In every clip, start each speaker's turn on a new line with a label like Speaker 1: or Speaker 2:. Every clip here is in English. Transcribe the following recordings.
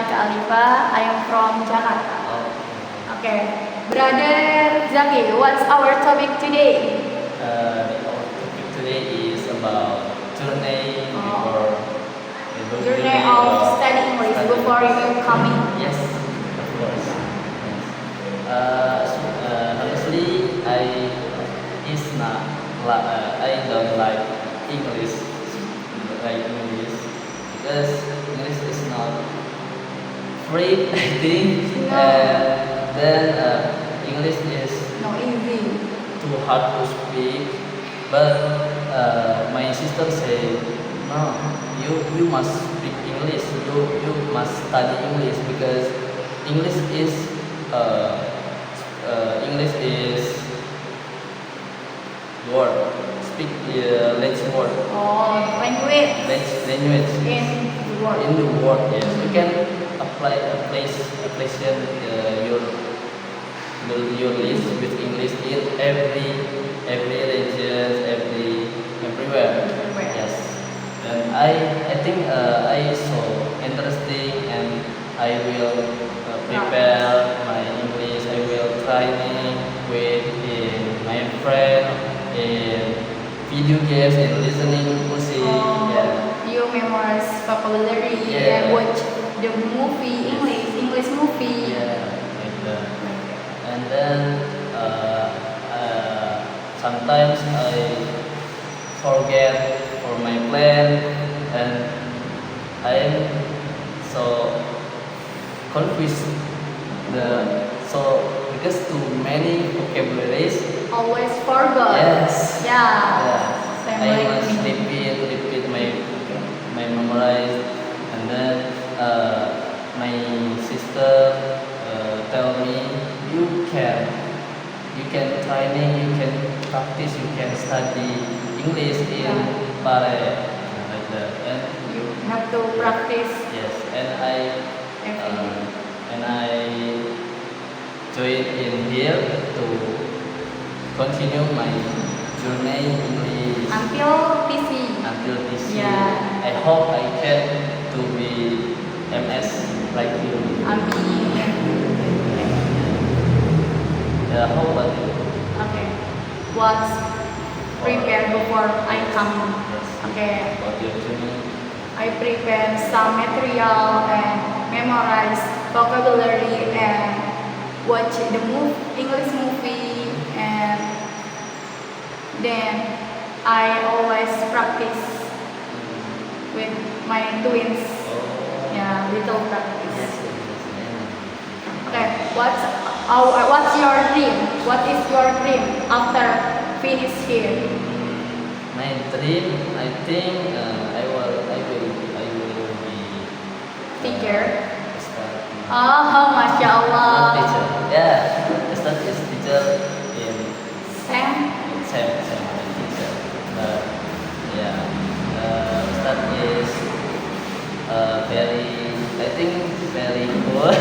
Speaker 1: Rika Alifa. I am from Jakarta.
Speaker 2: Oh.
Speaker 1: Okay, Brother Zaki, what's our topic today?
Speaker 2: Our topic today is about journey
Speaker 1: Journey of study English
Speaker 2: study.
Speaker 1: before you coming.
Speaker 2: Yes, of course. Yes. Honestly, I don't like English, because English is not free, I think.
Speaker 1: No.
Speaker 2: And then English is
Speaker 1: No easy.
Speaker 2: too hard to speak. But my sister say, no, you must speak English. You must study English, because English is English is word. Speak let's word.
Speaker 1: Language
Speaker 2: Language
Speaker 1: in the world.
Speaker 2: in the world. Yes, you can apply application your list with English in every region, everywhere.
Speaker 1: Everywhere.
Speaker 2: Yes, and I think I so interesting, and I will prepare my English. I will training with my friend in video games and listening music. Yeah.
Speaker 1: You memorize vocabulary
Speaker 2: Yeah.
Speaker 1: and watch the movie English movie.
Speaker 2: Yeah, like that. And then sometimes I forget for my plan, and I am so confused. Because too many vocabularies.
Speaker 1: Always forgot.
Speaker 2: Yes.
Speaker 1: Yeah.
Speaker 2: Yeah.
Speaker 1: Same
Speaker 2: I
Speaker 1: like
Speaker 2: must
Speaker 1: me.
Speaker 2: repeat my memorize, and then my sister tell me, you can training, you can practice, you can study English in Pare, like that. And
Speaker 1: You have to practice
Speaker 2: yes,
Speaker 1: every day
Speaker 2: and I join in here to continue my journey English
Speaker 1: until PC.
Speaker 2: until this year.
Speaker 1: Yeah.
Speaker 2: I hope I can to be MS like you.
Speaker 1: Amin.
Speaker 2: Yeah, how about you?
Speaker 1: Okay. What's prepared before I come?
Speaker 2: Yes.
Speaker 1: Okay.
Speaker 2: About your journey?
Speaker 1: I prepare some material and memorize vocabulary and watch the English movie, and then I always practice with my twins.
Speaker 2: Oh.
Speaker 1: Yeah, little practice.
Speaker 2: Yes.
Speaker 1: Okay, what's your dream? What is your dream after finish here?
Speaker 2: My dream, I think I will be
Speaker 1: Teacher.
Speaker 2: start.
Speaker 1: Oh, Masya
Speaker 2: Not
Speaker 1: Allah.
Speaker 2: teacher. Yeah, start is teacher in
Speaker 1: Sam.
Speaker 2: same teacher. But yeah, start is I think very cool.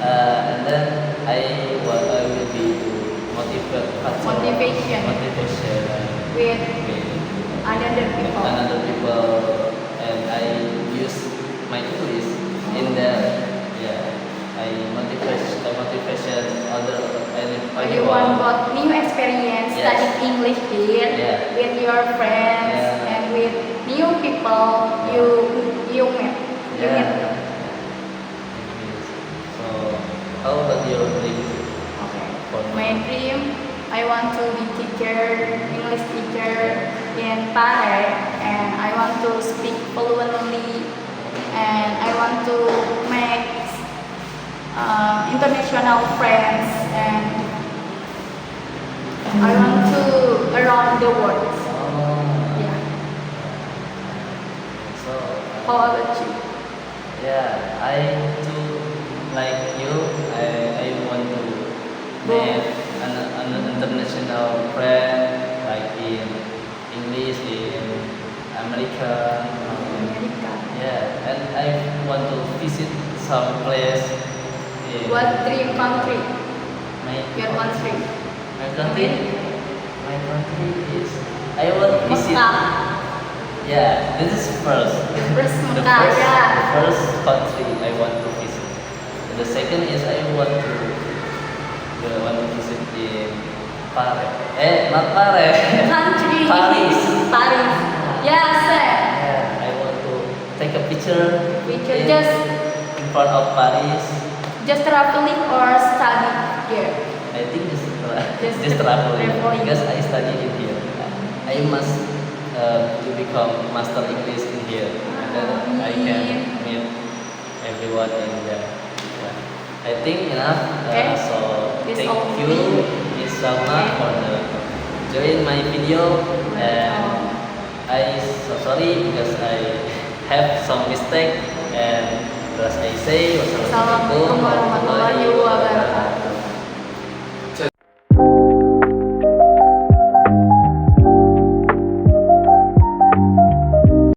Speaker 2: And then I will be
Speaker 1: Motivation with
Speaker 2: with another people, and I use my English in there. Yeah, I motivation other
Speaker 1: You want got new experience
Speaker 2: Yes.
Speaker 1: studying English here
Speaker 2: Yeah.
Speaker 1: with your friends
Speaker 2: Yeah.
Speaker 1: and with new people you met. You
Speaker 2: Yeah.
Speaker 1: meet.
Speaker 2: So how about your dream?
Speaker 1: Okay.
Speaker 2: For
Speaker 1: My dream, I want to be English teacher in Pare, and I want to speak fluently, and I want to make international friends, and I want to around the world.
Speaker 2: Oh,
Speaker 1: Yeah.
Speaker 2: so
Speaker 1: How about you?
Speaker 2: yeah, I too like you. I want to make an international friend, like in English, in America.
Speaker 1: America.
Speaker 2: Yeah, and I want to visit some place. In
Speaker 1: What dream country?
Speaker 2: my
Speaker 1: Your country?
Speaker 2: my country?
Speaker 1: America.
Speaker 2: My country is I want to visit.
Speaker 1: Mekah.
Speaker 2: Yeah, this is first.
Speaker 1: The first
Speaker 2: The
Speaker 1: Mekah,
Speaker 2: first,
Speaker 1: yeah.
Speaker 2: the first country I the second is I want to visit in Paris. Not Paris.
Speaker 1: Country.
Speaker 2: Paris.
Speaker 1: Paris. Yeah, same.
Speaker 2: Yeah, I want to take a picture.
Speaker 1: Picture.
Speaker 2: in,
Speaker 1: Just
Speaker 2: in front of Paris.
Speaker 1: traveling or study here.
Speaker 2: I think
Speaker 1: Just
Speaker 2: just traveling
Speaker 1: traveling.
Speaker 2: because I study in here. I must to become master English in here, and then I can meet everyone in there. Yeah. I think enough.
Speaker 1: Okay.
Speaker 2: So
Speaker 1: This
Speaker 2: thank
Speaker 1: all
Speaker 2: you,
Speaker 1: me.
Speaker 2: Miss Salma,
Speaker 1: Okay.
Speaker 2: for the join my video, and I so sorry because I have some mistake, and as I say, wassalamualaikum
Speaker 1: Assalamualaikum warahmatullahi wabarakatuh.